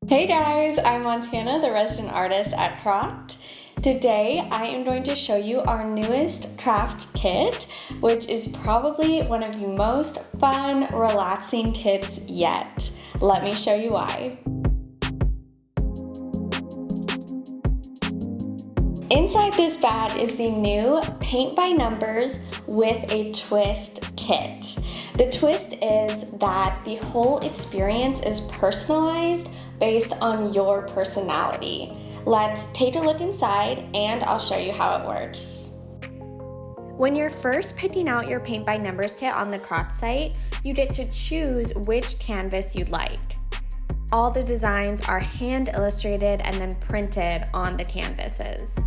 Hey guys, I'm Montana, the resident artist at Crockd. Today I am going to show you our newest craft kit, which is probably one of the most fun, relaxing kits yet. Let me show you why. Inside this bag is the new Paint by Numbers with a Twist kit. The twist is that the whole experience is personalized based on your personality. Let's take a look inside and I'll show you how it works. When you're first picking out your Paint by Numbers kit on the Crockd site, you get to choose which canvas you'd like. All the designs are hand illustrated and then printed on the canvases.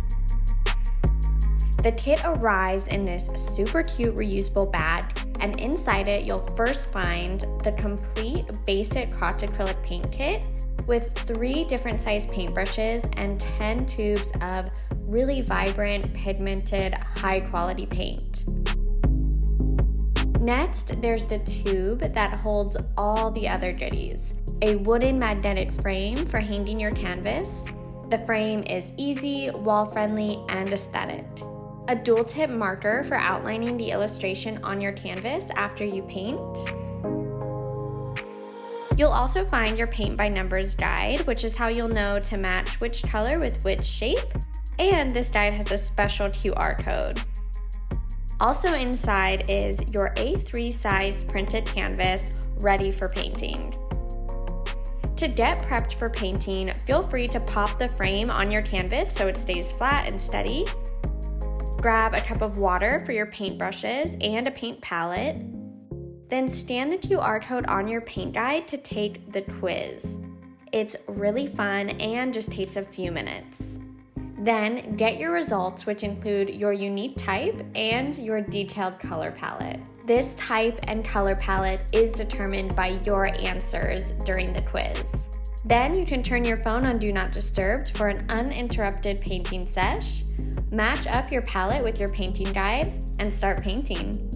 The kit arrives in this super cute reusable bag, and inside it you'll first find the complete basic Crockd acrylic paint kit with 3 different size paintbrushes and 10 tubes of really vibrant, pigmented, high quality paint. Next, there's the tube that holds all the other goodies. A wooden magnetic frame for hanging your canvas. The frame is easy, wall-friendly, and aesthetic. A dual tip marker for outlining the illustration on your canvas after you paint. You'll also find your Paint by Numbers guide, which is how you'll know to match which color with which shape, and this guide has a special QR code. Also inside is your A3 size printed canvas ready for painting. To get prepped for painting, feel free to pop the frame on your canvas so it stays flat and steady. Grab a cup of water for your paintbrushes and a paint palette. Then scan the QR code on your paint guide to take the quiz. It's really fun and just takes a few minutes. Then get your results, which include your unique type and your detailed color palette. This type and color palette is determined by your answers during the quiz. Then you can turn your phone on Do Not Disturb for an uninterrupted painting sesh, match up your palette with your painting guide, and start painting.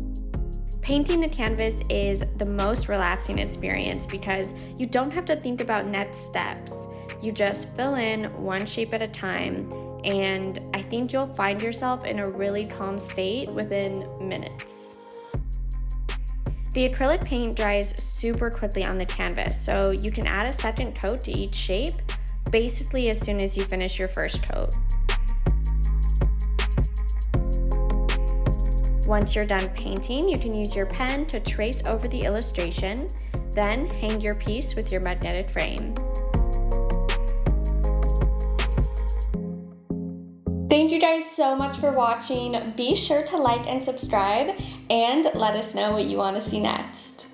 Painting the canvas is the most relaxing experience because you don't have to think about next steps. You just fill in one shape at a time, and I think you'll find yourself in a really calm state within minutes. The acrylic paint dries super quickly on the canvas, so you can add a second coat to each shape basically as soon as you finish your first coat. Once you're done painting, you can use your pen to trace over the illustration, then hang your piece with your magnetic frame. Thank you guys so much for watching. Be sure to like and subscribe and let us know what you want to see next.